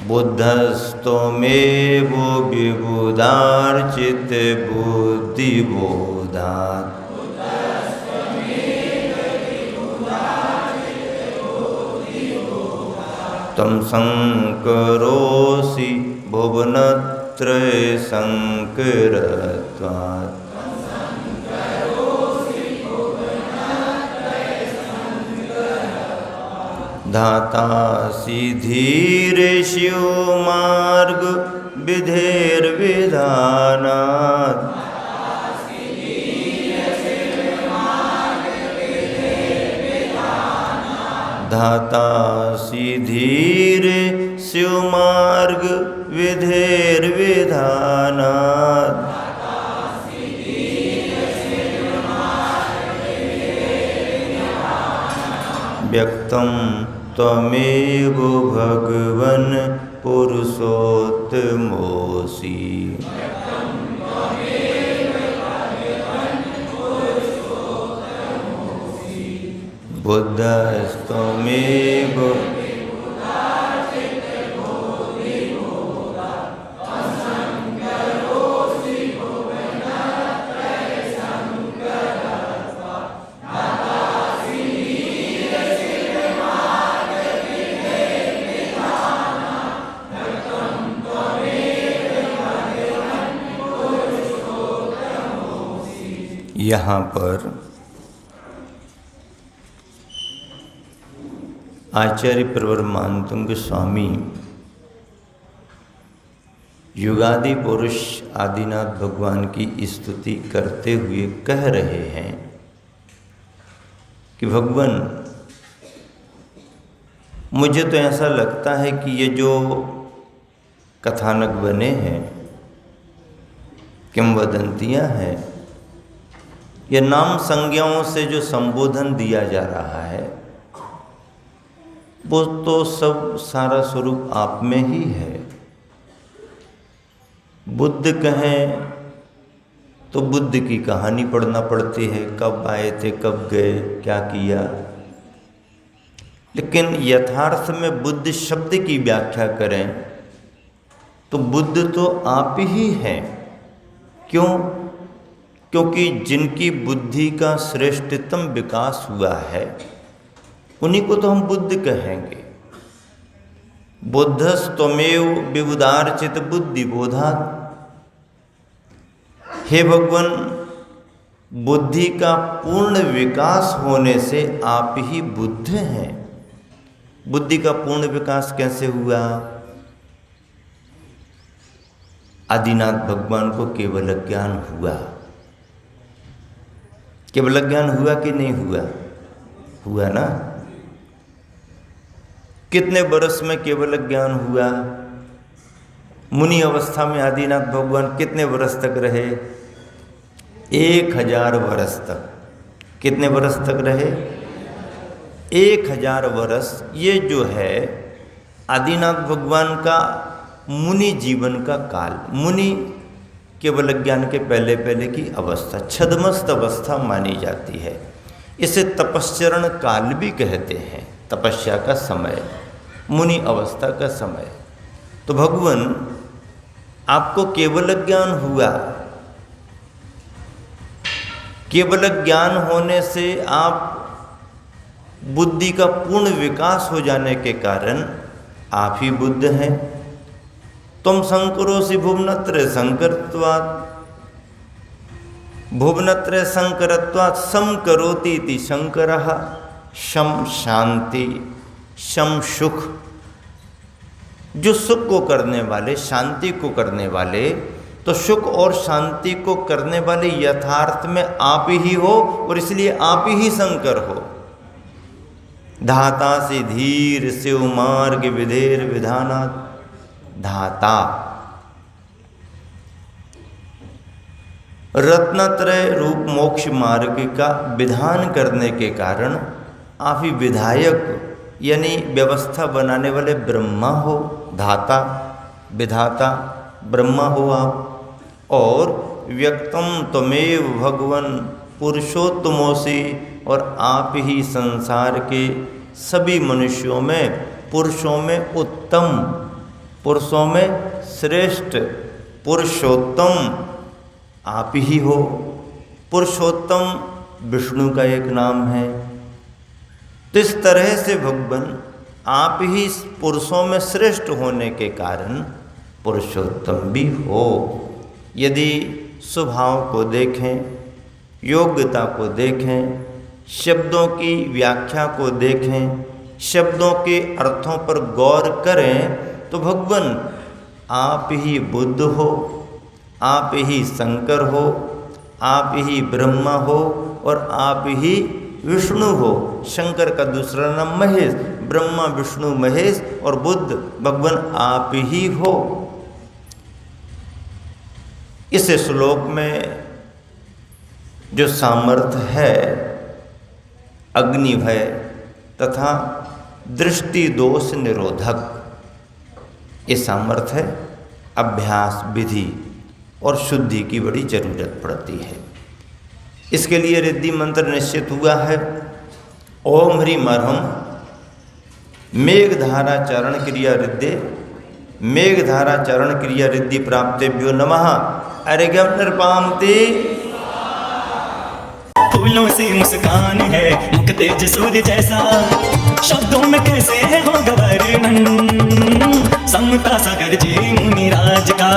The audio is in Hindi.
बुद्धस्तमेव विबुधार्चित बुद्धिबोधात् तम संकरोसि भुवनत्रय संकरत्वात् धातासि धीर शिव मार्ग विधेर्विधानात् धातासि धीर शिव मार्ग विधेर्विधानात् व्यक्तं त्वमेव भगवन् पुरुषोत्तमोऽसि बुद्धस्तमेव यहाँ पर आचार्य प्रवर मानतुंग स्वामी युगादि पुरुष आदिनाथ भगवान की स्तुति करते हुए कह रहे हैं कि भगवान, मुझे तो ऐसा लगता है कि ये जो कथानक बने हैं, किंवदंतियाँ हैं, ये नाम संज्ञाओं से जो संबोधन दिया जा रहा है वो तो सब सारा स्वरूप आप में ही है। बुद्ध कहें तो बुद्ध की कहानी पढ़ना पड़ती है, कब आए थे, कब गए, क्या किया। लेकिन यथार्थ में बुद्ध शब्द की व्याख्या करें तो बुद्ध तो आप ही हैं। क्यों? क्योंकि जिनकी बुद्धि का श्रेष्ठतम विकास हुआ है उन्हीं को तो हम बुद्ध कहेंगे। बुद्धस्तमेव विबुधार्चित बुद्धिबोधात्। हे भगवान, बुद्धि का पूर्ण विकास होने से आप ही बुद्ध हैं। बुद्धि का पूर्ण विकास कैसे हुआ? आदिनाथ भगवान को केवल ज्ञान हुआ। केवल ज्ञान हुआ कि नहीं हुआ? हुआ ना। कितने वर्ष में केवल ज्ञान हुआ? मुनि अवस्था में आदिनाथ भगवान कितने वर्ष तक रहे? 1000 वर्ष तक। कितने वर्ष तक रहे? 1000 वर्ष। ये जो है आदिनाथ भगवान का मुनि जीवन का काल। मुनि केवल ज्ञान के पहले पहले की अवस्था, छद्मस्त अवस्था मानी जाती है। इसे तपश्चरण काल भी कहते हैं, तपस्या का समय, मुनि अवस्था का समय। तो भगवान, आपको केवल ज्ञान हुआ। केवल ज्ञान होने से आप बुद्धि का पूर्ण विकास हो जाने के कारण आप ही बुद्ध हैं। तुम संकरोसि भुवनत्रय संकरत्वात्। भुवनत्रय संकरत्वात् सम करोति इति शंकरः। शम शांति, शम सुख। जो सुख को करने वाले, शांति को करने वाले, तो सुख और शांति को करने वाले यथार्थ में आप ही हो और इसलिए आप ही शंकर हो। धाता से धीर शिव मार्ग विधेर विधानात्। धाता रत्नत्रय रूप मोक्ष मार्ग का विधान करने के कारण आप ही विधायक यानी व्यवस्था बनाने वाले ब्रह्मा हो। धाता, विधाता ब्रह्मा हो आप। और व्यक्तम त्वमेव भगवन पुरुषोत्तमोसि। और आप ही संसार के सभी मनुष्यों में, पुरुषों में उत्तम पुरुषों में श्रेष्ठ पुरुषोत्तम आप ही हो। पुरुषोत्तम विष्णु का एक नाम है। तो इस तरह से भगवान आप ही पुरुषों में श्रेष्ठ होने के कारण पुरुषोत्तम भी हो। यदि स्वभाव को देखें, योग्यता को देखें, शब्दों की व्याख्या को देखें, शब्दों के अर्थों पर गौर करें तो भगवान आप ही बुद्ध हो, आप ही शंकर हो, आप ही ब्रह्मा हो और आप ही विष्णु हो। शंकर का दूसरा नाम महेश, ब्रह्मा विष्णु महेश और बुद्ध भगवान आप ही हो। इस श्लोक में जो सामर्थ्य है अग्निभय तथा दृष्टि दोष निरोधक, ये सामर्थ्य है अभ्यास विधि और शुद्धि की बड़ी जरूरत पड़ती है। इसके लिए रिद्धि मंत्र निश्चित हुआ है। ओम ह्रीम अर्हम मेघधारा चरण क्रिया रिद्धे, मेघधारा चरण क्रिया रिद्धि प्राप्तेभ्यो नमः। अर्घ्यम नृपान्ते। फूलों से मुस्कान है मुख तेज सूर्य जैसा, शब्दों में कैसे है होगा वर्णन, समता सागर जी मुनिराज का।